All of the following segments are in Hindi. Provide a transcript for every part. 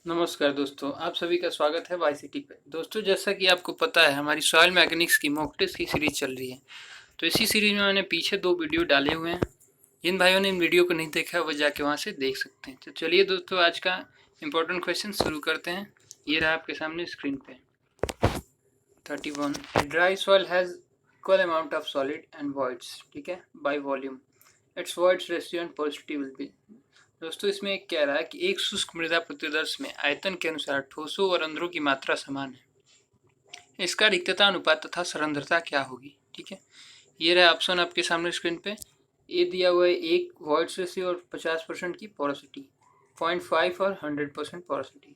नमस्कार दोस्तों, आप सभी का स्वागत है वाईसीटी पे। दोस्तों, जैसा कि आपको पता है, हमारी सॉइल मैकेनिक्स की मॉक टेस्ट की सीरीज चल रही है। तो इसी सीरीज में मैंने पीछे 2 वीडियो डाले हुए हैं। जिन भाइयों ने इन वीडियो को नहीं देखा वो जाके वहाँ से देख सकते हैं। तो चलिए दोस्तों, आज का इम्पोर्टेंट क्वेश्चन शुरू करते हैं। ये रहा आपके सामने स्क्रीन पे। 31 dry soil has equal amount of solid and voids, ठीक है, by volume. It's voids ratio and porosity will be. दोस्तों, इसमें एक कह रहा है कि एक शुष्क मृदा प्रतिदर्श में आयतन के अनुसार ठोसों और रंध्रों की मात्रा समान है। इसका रिक्तता अनुपात तथा सरंध्रता क्या होगी, ठीक है। ये रहा ऑप्शन आपके सामने स्क्रीन पे। ए दिया हुआ है 1 वॉइड्स रेशियो और 50% की पोरोसिटी, 0.5 और 100% पोरोसिटी,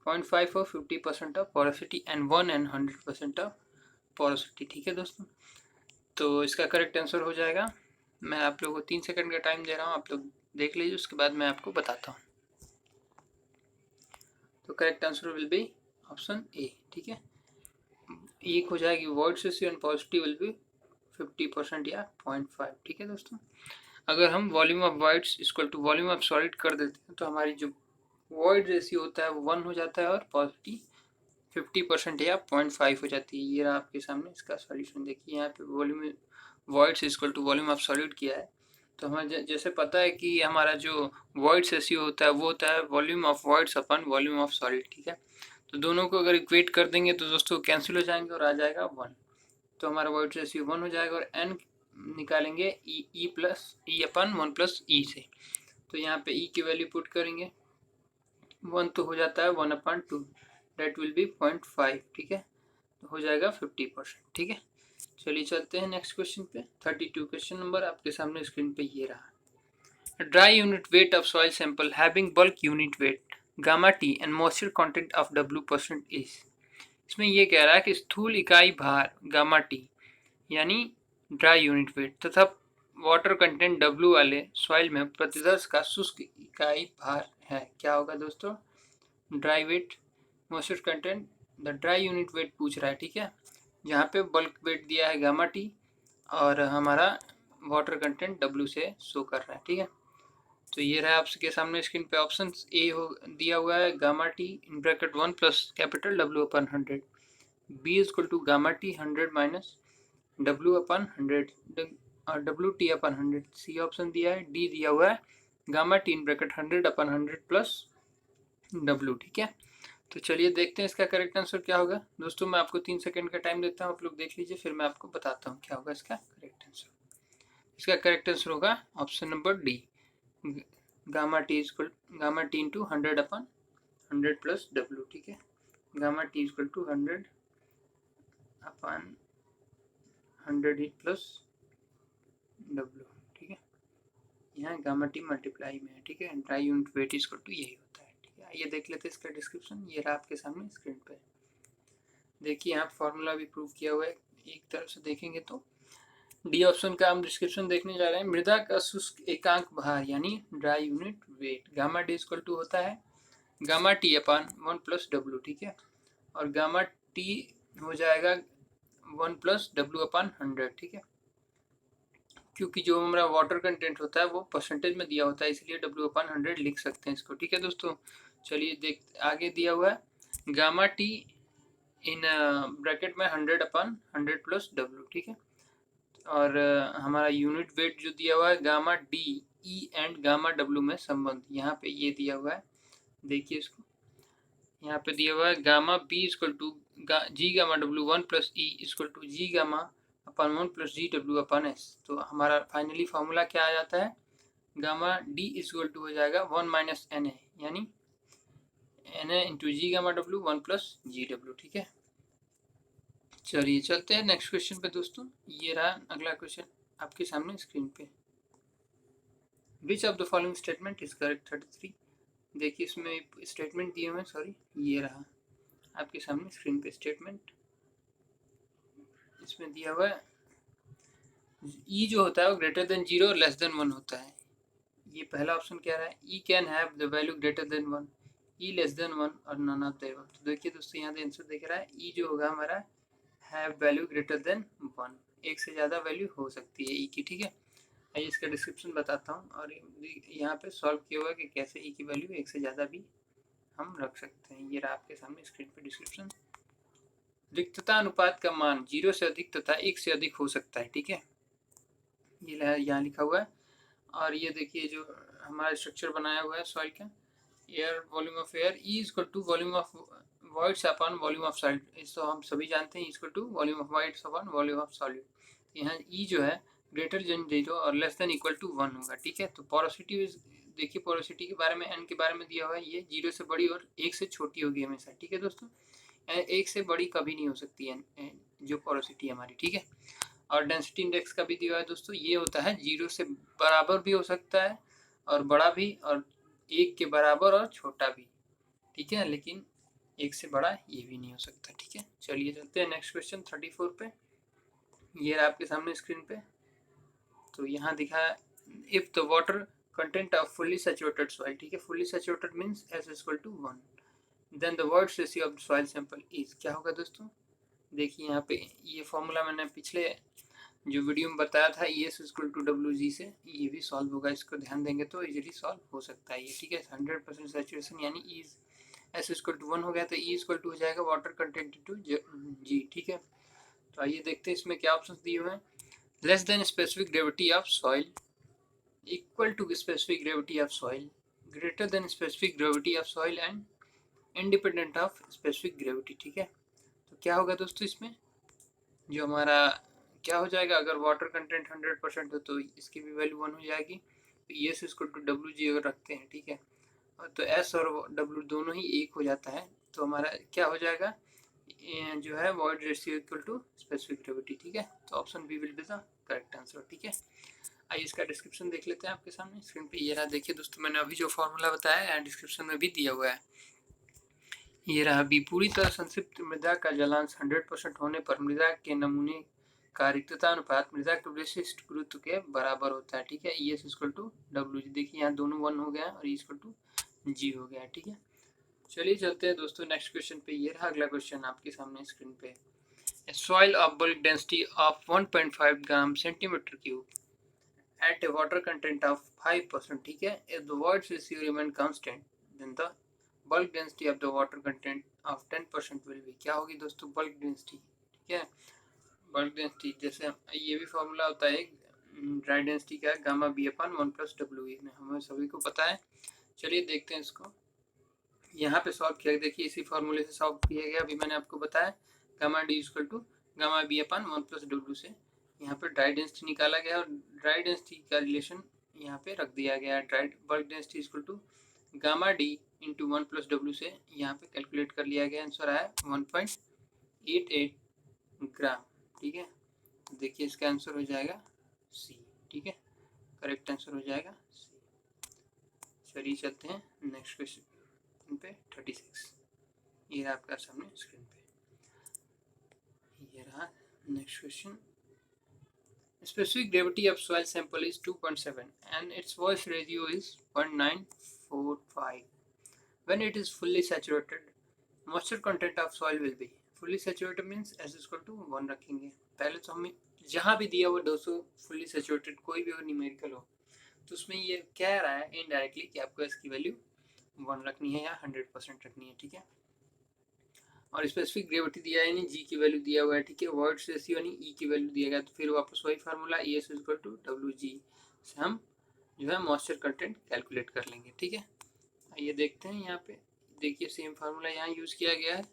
0.5 और 50% of porosity and 1 and 100% of porosity, ठीक है दोस्तों। तो इसका करेक्ट आंसर हो जाएगा, मैं आप लोगों को 3 सेकंड का टाइम दे रहा हूँ, आप लोग देख लीजिए, उसके बाद मैं आपको बताता हूँ। तो correct answer will be option A, ठीक है। एक हो जाएगी void ratio and positive will be 50% या 0.5, ठीक है दोस्तों। अगर हम volume of voids equal to volume of solid कर देते हैं तो हमारी जो वॉइड रेशियो होता है वो 1 हो जाता है और पॉजिटिव 50% या 0.5 हो जाती है। ये रहा आपके सामने इसका सॉल्यूशन। देखिए यहाँ पे volume voids equal to volume of solid किया है। तो हमें जैसे पता है कि हमारा जो वॉइड्स रेशियो होता है वो होता है volume of voids upon volume of solid, ठीक है। तो दोनों को अगर इक्वेट कर देंगे तो दोस्तों कैंसिल हो जाएंगे और आ जाएगा 1। तो हमारा वॉइड रेशियो 1 हो जाएगा और n निकालेंगे ई प्लस ई अपन 1 प्लस ई से। तो यहाँ पे ई की वैल्यू पुट करेंगे, 1 तो हो जाता है 1/2, डेट विल बी 0.5, ठीक है। तो हो जाएगा 50%, ठीक है। चलिए चलते हैं नेक्स्ट क्वेश्चन पे। 32 क्वेश्चन नंबर आपके सामने स्क्रीन पे ये रहा। Dry unit weight of soil sample having bulk unit weight gamma T and moisture content of W% is. इसमें ये कह रहा है कि स्थूल इकाई भार गामा टी यानी ड्राई यूनिट वेट तथा वाटर कंटेंट W वाले सॉइल में प्रतिदर्श का शुष्क इकाई भार है। क्या होगा दोस्तों? Dry weight, moisture content, the dry unit weight पूछ रहा है, ठीक है। यहाँ पे बल्क वेट दिया है गामा टी और हमारा वाटर कंटेंट W से शो कर रहा है, ठीक है। तो ये रहा आपके सामने स्क्रीन पे ऑप्शन ए हो दिया हुआ है gamma T in bracket 1 plus capital W/100, B is equal to gamma T 100 minus W/100 और WT/100। सी ऑप्शन दिया है। डी दिया हुआ है gamma T in bracket 100/100 plus W, ठीक है। तो चलिए देखते हैं इसका करेक्ट आंसर क्या होगा। दोस्तों, मैं आपको 3 सेकंड का टाइम देता हूँ, आप लोग देख लीजिए, फिर मैं आपको बताता हूँ क्या होगा इसका करेक्ट आंसर। इसका करेक्ट आंसर होगा option number D, gamma T into 100/100 plus W, ठीक है। Gamma T equal to 100/100 plus W, ठीक है। यहाँ गामा टी मल्टीप्लाई में है, ठीक है। Dry unit weight equal to यही होता है, ठीक है। ये देख लेते हैं इसका डिस्क्रिप्शन, ये रहा आपके सामने स्क्रीन पे। देखिए यहाँ फॉर्मूला भी प्रूव किया हुआ है। एक तरफ से देखेंगे तो डी ऑप्शन का हम डिस्क्रिप्शन देखने जा रहे हैं। मृदा का शुष्क एकांक भार यानी dry unit weight gamma D equal to होता है gamma T upon 1 plus W, ठीक है। और गामा टी हो जाएगा 1 प्लस W/100, ठीक है। क्योंकि जो हमारा वाटर कंटेंट होता है वो परसेंटेज में दिया होता है, इसलिए W/100 लिख सकते हैं इसको, ठीक है दोस्तों। चलिए देख आगे दिया हुआ है गामा टी इन ब्रैकेट में 100/100 प्लस W, ठीक है। और हमारा यूनिट वेट जो दिया हुआ है gamma D E and gamma W में संबंध, यहाँ पे ये दिया हुआ है। देखिए इसको, यहाँ पे दिया हुआ है gamma B equal to G gamma W 1 plus E equal to G gamma upon 1 plus GW/S। तो हमारा फाइनली फॉर्मूला क्या आ जाता है? गामा डी इक्वल टू हो जाएगा 1 माइनस NA यानी NA इंटू जी गामा W 1 प्लस GW, ठीक है। चलिए चलते हैं नेक्स्ट क्वेश्चन पे दोस्तों। ये रहा अगला क्वेश्चन आपके सामने स्क्रीन पे। Which of the following statement is correct? 33। देखिए इसमें स्टेटमेंट दिए हुए हैं, सॉरी, ये रहा आपके सामने स्क्रीन पे स्टेटमेंट। इसमें दिया हुआ है ई जो होता है वो ग्रेटर देन 0 और लेस देन 1 होता है। ये पहला ऑप्शन कह रहा है e can have the value greater than 1, e less than 1 और नन ऑफ द अबव। तो देखिए दोस्तों यहाँ पे आंसर दिख रहा है ई जो होगा हमारा हैव वैल्यू ग्रेटर देन 1, एक से ज़्यादा वैल्यू हो सकती है ई की, ठीक है। आइए इसका डिस्क्रिप्शन बताता हूँ और यहाँ पे सॉल्व किया हुआ है कि कैसे ई की वैल्यू एक से ज़्यादा भी हम रख सकते हैं। ये रहा आपके सामने स्क्रीन पे डिस्क्रिप्शन। रिक्तता अनुपात का मान 0 से अधिक तथा 1 से अधिक हो सकता है, ठीक है, ये यहाँ लिखा हुआ है। और ये देखिए जो हमारा स्ट्रक्चर बनाया हुआ है सॉइल का, air volume of air E equal to volume of voids upon volume of solid, इसको हम सभी जानते हैं, equal to volume of voids upon volume of solid. यहाँ ई जो है ग्रेटर देन 0 और लेस देन इक्वल टू 1 होगा, ठीक है। तो पोरोसिटी देखिए, पोरोसिटी के बारे में एन के बारे में दिया हुआ है, ये 0 से बड़ी और 1 से छोटी होगी हमेशा, ठीक है दोस्तों। 1 से बड़ी कभी नहीं हो सकती है जो पोरोसिटी है हमारी, ठीक है। और डेंसिटी इंडेक्स का भी दिया हुआ है दोस्तों, ये होता है 0 से बराबर भी हो सकता है और बड़ा भी, और 1 के बराबर और छोटा भी, ठीक है, लेकिन 1 से बड़ा ये भी नहीं हो सकता, ठीक है। चलिए चलते हैं नेक्स्ट क्वेश्चन 34 पे। ये आपके सामने स्क्रीन पे। तो यहाँ दिखा है if the water content of fully saturated soil, ठीक है, fully saturated means S equal to 1, then the voids ratio of soil sample is, क्या होगा दोस्तों। देखिए यहाँ पे ये फॉर्मूला मैंने पिछले जो वीडियो में बताया था, ES इक्वल टू WG से ये भी सॉल्व होगा, इसको ध्यान देंगे तो इजीली सॉल्व हो सकता है ये, ठीक है। 100% सैचुरेशन यानी इज S इक्वल टू 1 हो गया तो E इक्वल टू हो जाएगा वाटर कंटेंट टू G, ठीक है। तो आइए देखते हैं इसमें क्या ऑप्शन दिए हुए हैं। Less than specific gravity of soil, equal to specific gravity of soil, greater than specific gravity of soil and independent of specific gravity, ठीक है। तो क्या होगा दोस्तों इसमें, जो हमारा क्या हो जाएगा, अगर वाटर कंटेंट 100% हो तो इसकी भी वैल्यू 1 हो जाएगी। तो ES इक्वल टू WG अगर रखते हैं, ठीक है, तो S और W दोनों ही 1 हो जाता है, तो हमारा क्या हो जाएगा जो है void ratio equal to specific gravity, ठीक है। तो option B will be the correct answer, ठीक है। आइए इसका डिस्क्रिप्शन देख लेते हैं आपके सामने स्क्रीन पे। ये रहा, देखिए दोस्तों, मैंने अभी जो फॉर्मूला बताया है डिस्क्रिप्शन में भी दिया हुआ है। ये रहा भी, पूरी तरह संतृप्त मृदा का जलांश 100% होने पर मृदा के नमूने का रिक्तता अनुपात मृदा के विशिष्ट गुरुत्व के बराबर होता है, ठीक है। ES इक्वल टू WG, देखिए यहाँ दोनों 1 हो गया और E इक्वल टू G हो गया, ठीक है। चलिए चलते हैं दोस्तों नेक्स्ट क्वेश्चन पे। ये रहा अगला क्वेश्चन आपके सामने स्क्रीन पे। Soil of bulk density of 1.5 gram centimetre cube at a water content of 5%, ठीक है, if the void ratio remain constant then the bulk density of the water content of 10% will be, क्या होगी दोस्तों bulk density, ठीक है। bulk density जैसे ये भी फॉर्मूला होता है ड्राई डेंसिटी का, गामा बी अपन 1+W, हमें सभी को पता है। चलिए देखते हैं इसको, यहाँ पे सॉल्व किया, देखिए इसी फॉर्मूले से सॉल्व किया गया, अभी मैंने आपको बताया gamma D equal to gamma B upon 1+W से यहाँ पे ड्राई डेंसिटी निकाला गया और ड्राई डेंसिटी का रिलेशन यहाँ पे रख दिया गया। Dry bulk density equal to gamma D into 1+W से यहाँ पे कैलकुलेट कर लिया गया, आंसर आया 1.88 ग्राम, ठीक है। देखिए इसका आंसर हो जाएगा C, ठीक है, करेक्ट आंसर हो जाएगा C। चलिए चलते हैं नेक्स्ट क्वेश्चन पे 36। ये रहा आपका सामने स्क्रीन पे। ये रहा next question. Specific gravity of soil sample is 2.7 and its voice ratio is 0.945. When it is fully saturated, moisture content of soil will be, fully saturated means S equal to 1 रखेंगे। पहले तो हमें जहाँ भी दिया हुआ 200 फुल्ली सेचुरेटेड कोई भी अगर न्यूमेरिकल हो तो उसमें ये कह रहा है इनडायरेक्टली कि आपको इसकी वैल्यू 1 रखनी है या 100% रखनी है, ठीक है। और स्पेसिफिक ग्रेविटी दिया है यानी जी की वैल्यू दिया हुआ है, ठीक है। वॉइड रेशियो यानी ई की वैल्यू दिया गया, तो फिर वापस वही formula ES equal to WG से हम जो है मॉइस्चर कंटेंट कैलकुलेट कर लेंगे, ठीक है। आइए देखते हैं, यहाँ पे देखिए सेम फार्मूला यहाँ यूज़ किया गया है,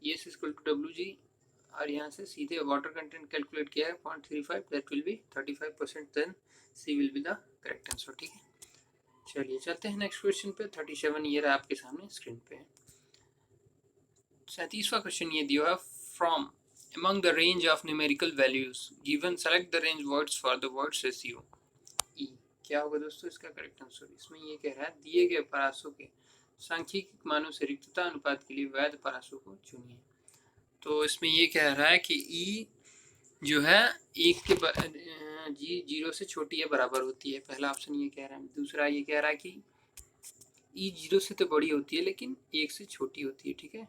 ES इक्वल टू WG, और यहाँ से सीधे वाटर कंटेंट कैलकुलेट किया है 0.35, that will be 35%, then C will be the correct answer, ठीक है। चलिए चलते हैं नेक्स्ट क्वेश्चन पे 37। ये रहा आपके सामने स्क्रीन पे। 37वां क्वेश्चन ये दिया है, from among the range of numerical values given select the range words for the words ratio E, क्या होगा दोस्तों इसका करेक्ट आंसर। इसमें ये कह रहा है दिए गए परासों के सांख्यिक मानों से रिक्तता अनुपात के लिए वैध परासों को चुनिए। तो इसमें ये कह रहा है कि E जो है 1 के जी 0 से छोटी है बराबर होती है, पहला ऑप्शन ये कह रहा है। दूसरा ये कह रहा है कि E 0 से तो बड़ी होती है लेकिन 1 से छोटी होती है, ठीक है।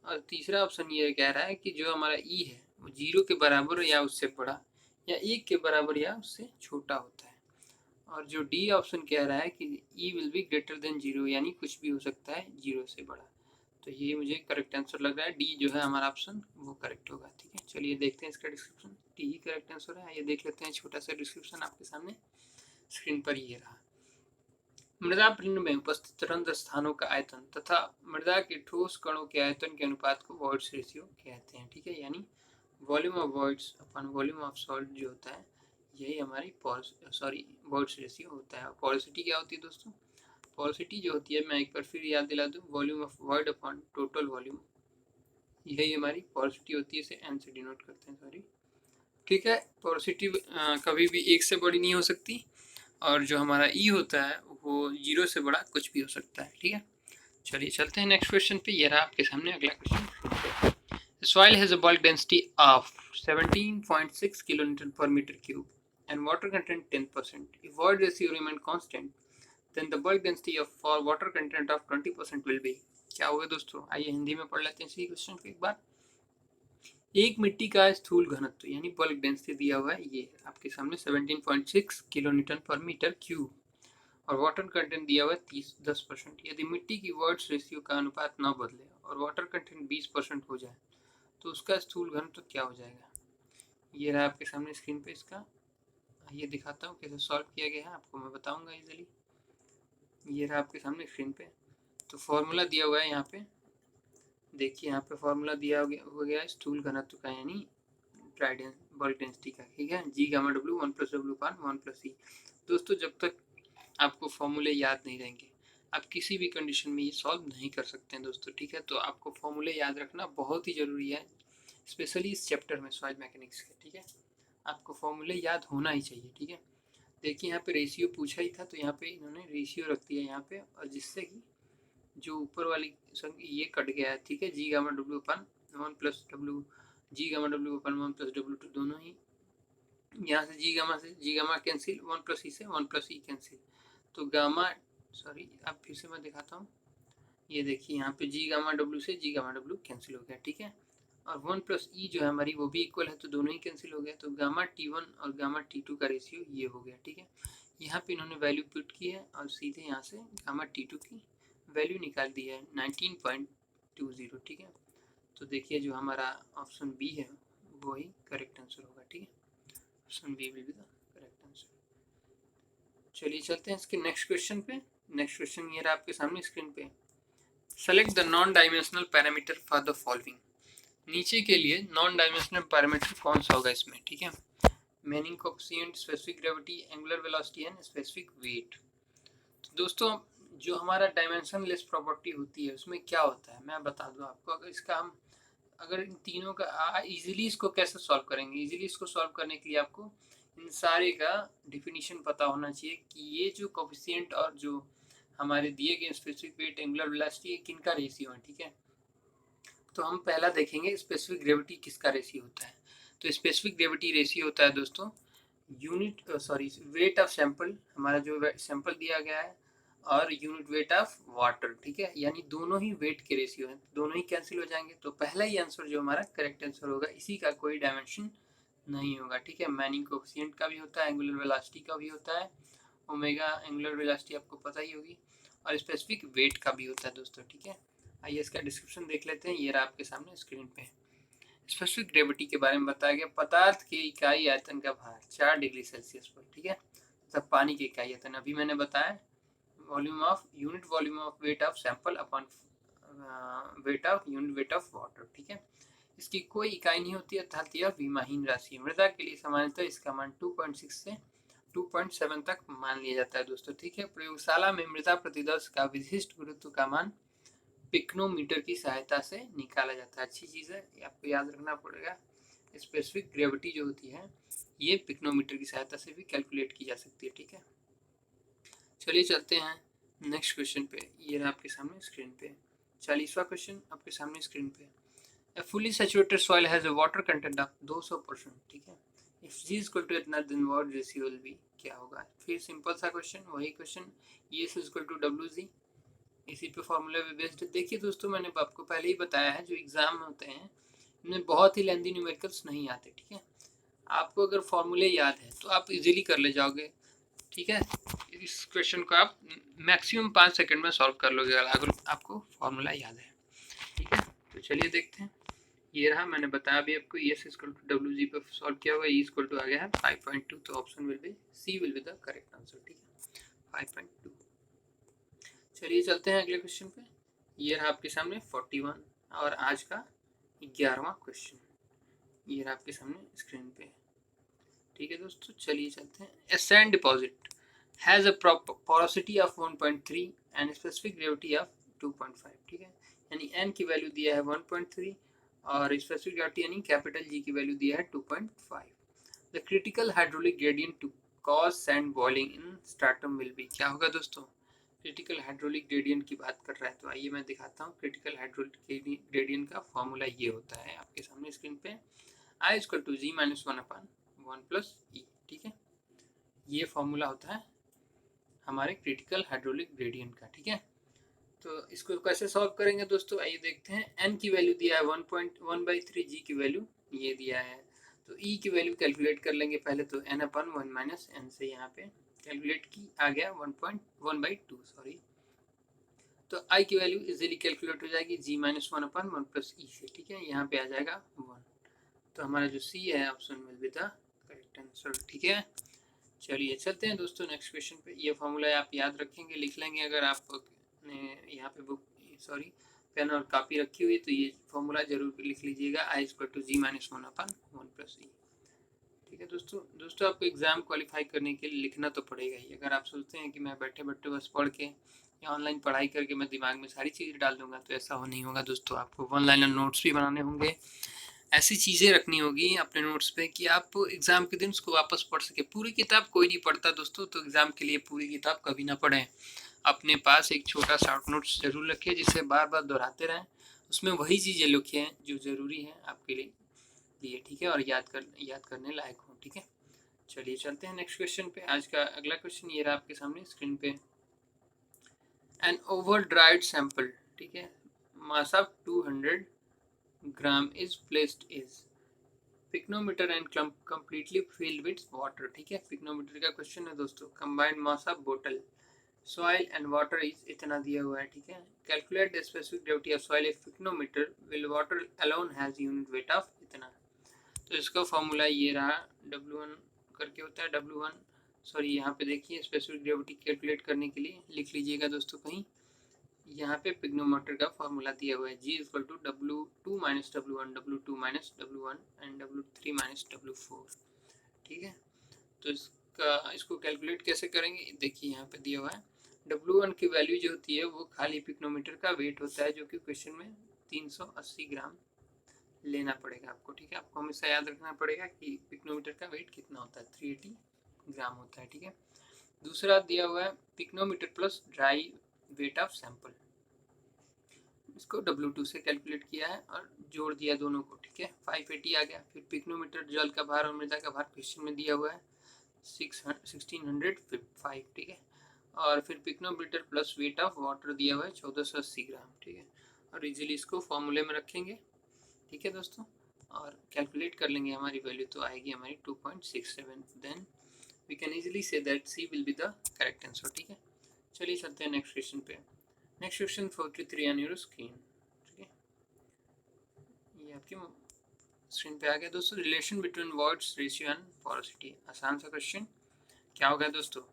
और तीसरा ऑप्शन ये कह रहा है कि जो हमारा E है वो 0 के बराबर या उससे बड़ा या 1 के बराबर या उससे छोटा होता है। और जो डी ऑप्शन कह रहा है कि ई विल बी ग्रेटर देन 0, यानी कुछ भी हो सकता है 0 से बड़ा। तो ये मुझे करेक्ट आंसर लग रहा है, डी जो है हमारा ऑप्शन वो करेक्ट होगा। ठीक है, चलिए देखते हैं इसका डिस्क्रिप्शन। डी ही करेक्ट आंसर है। ये देख लेते हैं, छोटा सा डिस्क्रिप्शन आपके सामने स्क्रीन पर ये रहा। मृदा पिंड में उपस्थित रंध्र स्थानों का आयतन तथा मृदा के ठोस कणों के आयतन के अनुपात को वॉइड्स रेशियो कहते हैं। ठीक है, यानी volume of voids upon volume of salt जो होता है, यही हमारी वॉइड्स रेशियो होता है। पोरोसिटी क्या होती है दोस्तों? पोरोसिटी जो होती है, मैं एक बार फिर याद दिला दूं, volume of void upon total volume, यही हमारी पोरोसिटी होती है। इसे एन से डिनोट करते हैं, सॉरी। ठीक है, पोरोसिटी कभी भी 1 से बड़ी नहीं हो सकती, और जो हमारा ई होता है वो 0 से बड़ा कुछ भी हो सकता है। ठीक है, चलिए चलते हैं नेक्स्ट क्वेश्चन पे। ये रहा आपके सामने अगला question. Soil has a bulk density of 17.6 kilonewton per meter cube and water content 10%. If void ratio remain constant, then the bulk density of for water content of 20% will be। क्या होगा दोस्तों? आइए हिंदी में पढ़ लेते हैं इसी क्वेश्चन को एक बार। एक मिट्टी का स्थूल घनत्व यानी बल्क डेंसिटी दिया हुआ है, ये आपके सामने 17.6 किलोन्यूटन पर मीटर क्यूब, और वाटर कंटेंट दिया हुआ है 10%। यदि मिट्टी की वॉइड्स रेशियो का अनुपात न बदले और वाटर कंटेंट 20% हो जाए तो उसका स्थूल घनत्व क्या हो जाएगा? ये रहा आपके सामने स्क्रीन पे इसका। ये दिखाता हूँ कैसे सॉल्व किया गया है, आपको मैं बताऊंगा इजीली। ये रहा आपके सामने स्क्रीन पे। तो फॉर्मूला दिया हुआ है यहाँ पे, देखिए यहाँ पे फॉर्मूला दिया हो गया है स्थूल घनत्व का, यानी बल्क डेंसिटी का। ठीक है, जी गामा डब्ल्यू 1 + W / 1 + E। दोस्तों, जब तक आपको फॉर्मूले याद नहीं रहेंगे, आप किसी भी कंडीशन में ये सॉल्व नहीं कर सकते हैं दोस्तों। ठीक है, तो आपको फॉर्मूले याद रखना बहुत ही ज़रूरी है, स्पेशली इस चैप्टर में सॉइल मैकेनिक्स के। ठीक है, आपको फॉर्मूले याद होना ही चाहिए। ठीक है, देखिए यहाँ पे रेशियो पूछा ही था, तो यहाँ पे इन्होंने रेशियो रख दिया यहाँ पे, और जिससे कि जो ऊपर वाली ये कट गया है। ठीक है, जी गामा डब्ल्यू अपन 1 + W, जी गामा डब्ल्यू अपन 1 + W2 दोनों ही, यहाँ से जी गामा कैंसिल, 1 + E से 1 + E कैंसिल, तो गामा, सॉरी अब फिर से मैं दिखाता हूँ। ये देखिए यहाँ पे जी गामा डब्ल्यू से जी गामा डब्ल्यू कैंसिल हो गया। ठीक है, और 1 + E जो है हमारी वो भी इक्वल है, तो दोनों ही कैंसिल हो गया, तो गामा T1 और गामा T2 का रेशियो ये हो गया। ठीक है, यहाँ पे इन्होंने वैल्यू पुट की है और सीधे यहाँ से गामा T2 की वैल्यू निकाल दी है 19.20। ठीक है, तो देखिए जो हमारा ऑप्शन बी है वो ही करेक्ट आंसर होगा। ठीक है, option B will be the correct answer. चलिए चलते हैं इसके नेक्स्ट क्वेश्चन पे। नेक्स्ट क्वेश्चन ये रहा आपके सामने स्क्रीन पे। Select the non dimensional parameter for the following. नीचे के लिए नॉन डायमेंशनल पैरामीटर कौन सा होगा इसमें? ठीक है, meaning coefficient, specific gravity, angular velocity and specific weight. तो दोस्तों, जो हमारा डायमेंशनलेस प्रॉपर्टी होती है उसमें क्या होता है मैं बता दूं आपको। अगर इसका हम अगर इन तीनों का इजीली इसको कैसे सॉल्व करेंगे, इजीली इसको सॉल्व करने के लिए आपको इन सारे का डिफिनीशन पता होना चाहिए कि ये जो कोएफिशिएंट और जो हमारे दिए गए स्पेसिफिक वेट, एंगुलर वेलोसिटी, किनका रेशियो है। ठीक है, तो हम पहला देखेंगे स्पेसिफिक ग्रेविटी किसका रेशियो होता है। तो स्पेसिफिक ग्रेविटी रेशियो होता है दोस्तों वेट ऑफ सैंपल, हमारा जो सैंपल दिया गया है, और यूनिट वेट ऑफ वाटर। ठीक है, यानी दोनों ही वेट के रेशियो हैं, दोनों ही कैंसिल हो जाएंगे, तो पहला ही आंसर जो हमारा करेक्ट आंसर होगा, इसी का कोई डायमेंशन नहीं होगा। ठीक है, मैनिंग कोएफिशिएंट का भी होता है, एंगुलर वेलोसिटी का भी होता है, ओमेगा एंगुलर वेलोसिटी आपको पता ही होगी, और स्पेसिफिक वेट का भी होता है दोस्तों। ठीक है, आइए इसका डिस्क्रिप्शन देख लेते हैं। ये रहा आपके सामने स्क्रीन पे। स्पेसिफिक ग्रेविटी के बारे में बताया गया, पदार्थ के इकाई आयतन का भार 4 डिग्री सेल्सियस पर। ठीक है, तब पानी के इकाई आयतन अभी मैंने बताया, volume of weight of sample upon unit weight of water. ठीक है, इसकी कोई इकाई नहीं होती अर्थात यह विमाहीन राशि। मृदा के लिए सामान्यतः इसका मान 2.6 से 2.7 तक मान लिया जाता है दोस्तों। ठीक है, प्रयोगशाला में मृदा प्रतिदर्श का विशिष्ट गुरुत्व का मान पिक्नोमीटर की सहायता से निकाला जाता है। अच्छी चीज़ है, आपको याद रखना पड़ेगा। स्पेसिफिक ग्रेविटी जो होती है ये पिक्नोमीटर की सहायता से भी कैलकुलेट की जा सकती है। ठीक है, चलिए चलते हैं नेक्स्ट क्वेश्चन पे। ये रहा आपके सामने स्क्रीन पे 40वां क्वेश्चन आपके सामने स्क्रीन पे। A fully saturated soil has a water content of 200%। ठीक है, if G is equal to इतना then what ratio will be, क्या होगा? फिर सिंपल सा क्वेश्चन, वही question, ES is equal to WG, इसी पे फॉर्मूला पे बेस्ड। देखिए दोस्तों, मैंने आपको पहले ही बताया है, जो एग्जाम होते हैं इनमें बहुत ही लेंदी न्यूमेरिकल्स नहीं आते। ठीक है, आपको अगर फॉर्मूले याद है तो आप इजीली कर ले जाओगे। ठीक है, इस क्वेश्चन को आप मैक्सिमम 5 सेकंड में सॉल्व कर लोगे अगर आपको फॉर्मूला याद है। ठीक है, तो चलिए देखते हैं। ये रहा, मैंने बताया अभी आपको, S equal to W G पे सॉल्व किया हुआ, ई इक्वल टू आ गया है 5.2, तो option will be C will be the correct answer. ठीक है, 5.2। चलिए चलते हैं अगले क्वेश्चन पे। ये रहा आपके सामने 41 और आज का 11वां क्वेश्चन, ये रहा आपके सामने स्क्रीन पे। ठीक है दोस्तों, चलिए चलते हैं। A sand deposit has a porosity of 1.3 and specific gravity of 2.5। ठीक है, यानी एन की वैल्यू दिया है 1.3 और स्पेसिफिक ग्रेविटी यानी कैपिटल जी की वैल्यू दिया है 2.5। The critical hydraulic gradient to cause sand boiling in stratum will be. क्या होगा दोस्तों? क्रिटिकल हाइड्रोलिक ग्रेडियंट की बात कर रहा है, तो आइए मैं दिखाता हूँ। क्रिटिकल हाइड्रोलिक ग्रेडियंट का फॉर्मूला ये होता है आपके सामने स्क्रीन पे, i equal to G minus 1/1 plus ई। ठीक है, ये फॉर्मूला होता है हमारे क्रिटिकल हाइड्रोलिक ग्रेडियंट का। ठीक है, तो इसको कैसे सॉल्व करेंगे दोस्तों, आइए देखते हैं। एन की वैल्यू दिया है 1.1/3, जी की वैल्यू ये दिया है, तो ई की वैल्यू कैलकुलेट कर लेंगे पहले। तो n/1 माइनस एन से यहाँ पे कैलकुलेट की आ गया 1.1/2 सॉरी, तो आई की वैल्यू इजीली कैलकुलेट हो जाएगी जी माइनस 1/1 प्लस ई से। ठीक है, यहाँ पे आ जाएगा 1, तो हमारा जो सी है option will be the correct answer. ठीक है, चलिए चलते हैं दोस्तों नेक्स्ट क्वेश्चन पे। ये फॉर्मूला आप याद रखेंगे, लिख लेंगे। अगर आपने यहाँ पे बुक सॉरी पेन और कॉपी रखी हुई है तो ये फॉर्मूला जरूर लिख लीजिएगा, i equal to G minus 1/1 plus ई। ठीक है दोस्तों आपको एग्जाम क्वालिफाई करने के लिए लिखना तो पड़ेगा ही। अगर आप सोचते हैं कि मैं बैठे बैठे बस पढ़ के या ऑनलाइन पढ़ाई करके मैं दिमाग में सारी चीज़ें डाल दूंगा, तो ऐसा हो नहीं होगा दोस्तों। आपको वन लाइनर नोट्स भी बनाने होंगे, ऐसी चीज़ें रखनी होगी अपने नोट्स पे कि आप एग्ज़ाम के दिन उसको वापस पढ़ सके। पूरी किताब कोई नहीं पढ़ता दोस्तों, तो एग्ज़ाम के लिए पूरी किताब कभी ना पढ़ें। अपने पास एक छोटा शॉर्ट नोट्स जरूर रखिए जिसे बार बार दोहराते रहें, उसमें वही चीज़ें लिखें जो ज़रूरी हैं आपके लिए। ठीक है, और याद करने लायक हो। ठीक है, चलिए चलते हैं नेक्स्ट क्वेश्चन पे। आज का अगला क्वेश्चन ये रहा आपके सामने स्क्रीन पे। एन ओवर ड्राइड सैंपल, ठीक है, mass of 200 gram is placed is pycnometer and completely filled with water. ठीक है, पिक्नोमीटर का क्वेश्चन है दोस्तों। कंबाइंड मास ऑफ बोतल सॉइल एंड वाटर इज इतना दिया हुआ है। ठीक है, calculate the specific gravity of soil if pycnometer will water alone has unit weight of इतना। तो इसका फॉर्मूला ये रहा, W1 करके होता है, W1 सॉरी यहाँ पे देखिए स्पेसिफिक ग्रेविटी कैलकुलेट करने के लिए लिख लीजिएगा दोस्तों कहीं। यहाँ पे पिग्नोमीटर का फॉर्मूला दिया हुआ है, G equal to W2 minus W1, W2 minus W1 and W3 minus W4। ठीक है, तो इसको कैलकुलेट कैसे करेंगे, देखिए यहाँ पे दिया हुआ है। W1 की वैल्यू जो होती है वो खाली पिग्नोमीटर का वेट होता है, जो कि क्वेश्चन में 380 ग्राम लेना पड़ेगा आपको। ठीक है, आपको हमेशा याद रखना पड़ेगा कि पिग्नोमीटर का वेट कितना होता है, 380 ग्राम होता है। ठीक है, दूसरा दिया हुआ है pycnometer plus dry weight of sample, इसको W2 से कैलकुलेट किया है और जोड़ दिया दोनों को। ठीक है, 580 आ गया। फिर पिग्नोमीटर जल का भार और मृदा का भार क्वेश्चन में दिया हुआ है 1605। ठीक है, और फिर pycnometer plus weight of water दिया हुआ है 1480 ग्राम। ठीक है, और इजीली इसको फॉर्मूले में रखेंगे। ठीक है दोस्तों, और कैलकुलेट कर लेंगे, हमारी वैल्यू तो आएगी हमारी 2.67। Then we can easily say that C will be the correct answer. ठीक है, चलिए चलते हैं नेक्स्ट क्वेश्चन पे। Next question 43 on your screen. ठीक है, ये आपकी स्क्रीन पे आ गया दोस्तों। Relation between voids ratio and porosity, आसान सा क्वेश्चन। क्या होगा दोस्तों,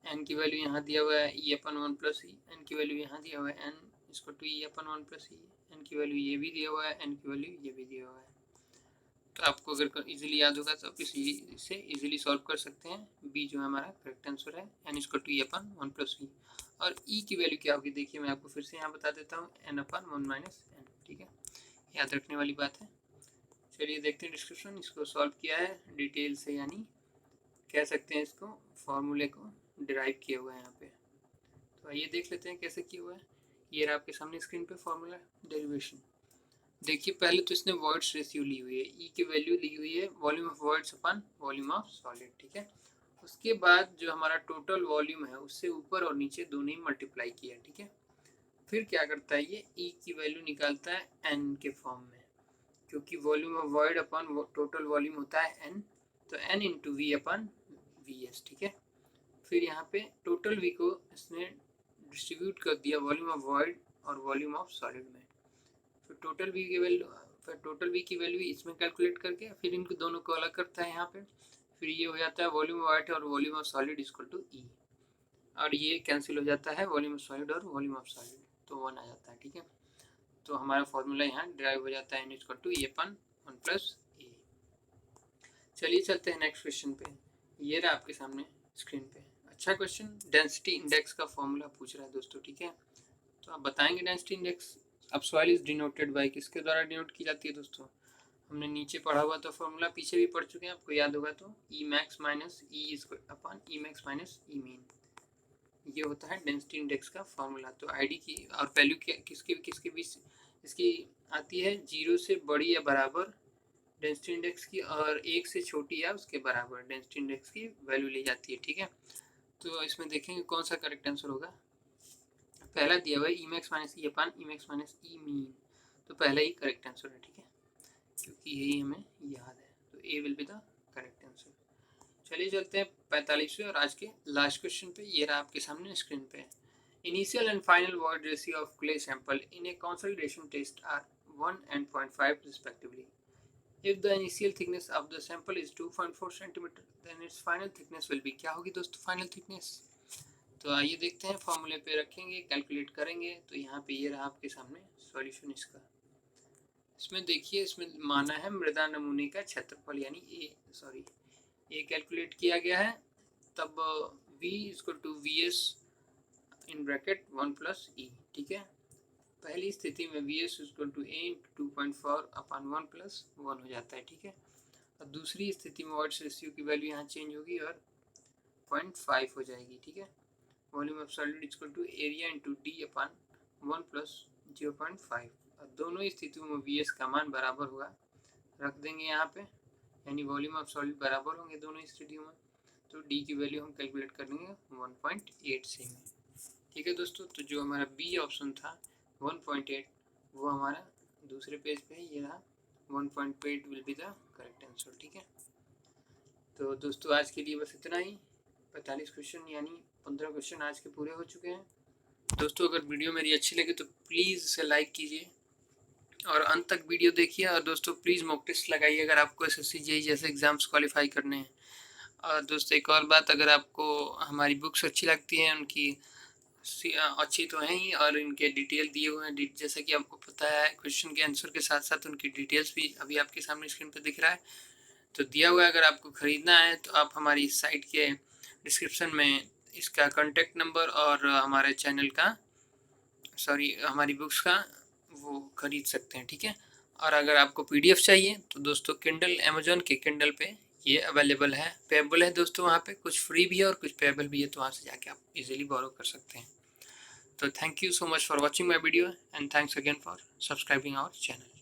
एन की वैल्यू यहाँ दिया हुआ है E/1 प्लस ई, एन की वैल्यू यहाँ दिया हुआ है एन इसको to E/1 plus e, n की वैल्यू ये भी दिया हुआ है, एन की वैल्यू ये भी दिया हुआ है। तो आपको अगर इजीली याद होगा तो आप इसे इजीली सॉल्व कर सकते हैं। बी जो है हमारा करेक्ट आंसर है, एन इसको टू E/1 प्लस ई। और ई की वैल्यू क्या होगी, देखिए मैं आपको फिर से यहाँ बता देता हूँ, n/1 माइनस एन। ठीक है, याद रखने वाली बात है। चलिए देखते हैं डिस्क्रिप्शन, इसको सॉल्व किया है डिटेल से, यानी कह सकते हैं इसको फॉर्मूले को डिराइव किया हुआ है यहाँ पे। तो आइए देख लेते हैं कैसे किया हुआ है। ये रहा आपके सामने स्क्रीन पे फॉर्मूला डेरिवेशन। देखिए पहले तो इसने वॉइड्स रेशियो ली हुई है, ई की वैल्यू ली हुई है volume of voids upon volume of solid. ठीक है, उसके बाद जो हमारा टोटल वॉल्यूम है उससे ऊपर और नीचे दोनों ही मल्टीप्लाई किया। ठीक है, फिर क्या करता है ये ई की वैल्यू निकालता है एन के फॉर्म में, क्योंकि volume of void upon total volume होता है एन, तो n into V upon V S, ठीक है। फिर यहाँ पे टोटल वी को इसने डिस्ट्रीब्यूट कर दिया वॉल्यूम ऑफ वॉइड और वॉल्यूम ऑफ सॉलिड में। फिर टोटल वी की वैल्यू इसमें कैलकुलेट करके फिर इनको दोनों को अलग करता है यहाँ पे। फिर ये हो जाता है वॉल्यूम ऑफ वाइट और volume of solid equal to e, और ये कैंसिल हो जाता है वॉल्यूम ऑफ सॉलिड और वॉल्यूम ऑफ सॉलिड, तो 1 आ जाता है, ठीक है। तो हमारा फॉर्मूला यहाँ ड्राइव हो जाता है n equal to E/1 plus e. चलिए चलते हैं नेक्स्ट क्वेश्चन पे। ये रहा आपके सामने स्क्रीन पे। अच्छा क्वेश्चन, डेंसिटी इंडेक्स का फॉर्मूला पूछ रहा है दोस्तों, ठीक है। तो आप बताएंगे डेंसिटी इंडेक्स। अब सॉइल इज डिनोटेड बाय किसके द्वारा डिनोट की जाती है दोस्तों? हमने नीचे पढ़ा हुआ तो फॉर्मूला पीछे भी पढ़ चुके हैं, आपको याद होगा तो E max minus E square upon E max minus ई मीन, ये होता है डेंसिटी इंडेक्स का फॉर्मूला। तो आईडी की और वैल्यू किसके किसके बीच इसकी आती है? 0 से बड़ी या बराबर डेंसिटी इंडेक्स की और 1 से छोटी या उसके बराबर डेंसिटी इंडेक्स की वैल्यू ली जाती है, ठीक है। तो इसमें देखेंगे कौन सा करेक्ट आंसर होगा। पहला दिया हुआ है ई मैक्स माइनस ई अपान ई मैक्स माइनस ई मीन, तो पहला ही करेक्ट आंसर है, ठीक है, क्योंकि यही हमें याद है। तो A will be the correct answer. चलिए चलते हैं 45वें और आज के लास्ट क्वेश्चन पे। ये रहा आपके सामने स्क्रीन पे। Initial and final void ratio of clay sample in a consolidation test are 1 and 0.5 respectively. If the initial thickness of the sample is 2.4 centimeter, then its final thickness will be, क्या होगी दोस्तों फाइनल थिकनेस? तो आइए देखते हैं, फॉर्मूले पे रखेंगे, कैलकुलेट करेंगे। तो यहाँ पे ये रहा आपके सामने सॉल्यूशन इसका। इसमें देखिए, इसमें माना है मृदा नमूने का क्षेत्रफल यानी ए कैलकुलेट किया गया है। तब v equal to V S in bracket 1 plus ई, ठीक है। पहली स्थिति में V S equal to A into 2.4 upon 1 plus 1 हो जाता है, ठीक है। और दूसरी स्थिति में वॉइड्स रेशियो की वैल्यू यहाँ चेंज होगी और 0.5 हो जाएगी, ठीक है। Volume of solid equal to area into D upon 1 plus 0.5। और दोनों स्थितियों में वी एस का मान बराबर होगा, रख देंगे यहाँ पे, यानी वॉल्यूम ऑफ सॉलिड बराबर होंगे दोनों स्थितियों में। तो डी की वैल्यू हम कैलकुलेट कर लेंगे 1.8 से में, ठीक है दोस्तों। तो जो हमारा बी ऑप्शन था 1.8, वो हमारा दूसरे पेज पे ये रहा 1.8 will be the correct answer, ठीक है। तो दोस्तों आज के लिए बस इतना ही। 45 क्वेश्चन यानी 15 क्वेश्चन आज के पूरे हो चुके हैं। दोस्तों अगर वीडियो मेरी अच्छी लगे तो प्लीज़ इसे लाइक कीजिए और अंत तक वीडियो देखिए। और दोस्तों प्लीज़ मॉक टेस्ट लगाइए अगर आपको SSC JEE जैसे एग्ज़ाम्स क्वालिफाई करने हैं। और दोस्तों एक और बात, अगर आपको हमारी बुक्स अच्छी लगती हैं, उनकी अच्छी तो हैं ही, और इनके डिटेल दिए हुए हैं, जैसा कि आपको पता है क्वेश्चन के आंसर के साथ साथ उनकी डिटेल्स भी अभी आपके सामने स्क्रीन पर दिख रहा है, तो दिया हुआ है। अगर आपको ख़रीदना है तो आप हमारी साइट के डिस्क्रिप्शन में इसका कॉन्टेक्ट नंबर और हमारे चैनल का हमारी बुक्स का वो खरीद सकते हैं, ठीक है। और अगर आपको PDF चाहिए तो दोस्तों किंडल, अमेजोन के किंडल पे ये अवेलेबल है, पेबल है दोस्तों, वहाँ पे कुछ फ्री भी है और कुछ पेबल भी है, तो वहाँ से जाके आप इजीली बोरो कर सकते हैं। तो thank you so much for watching my video and thanks again for subscribing our channel.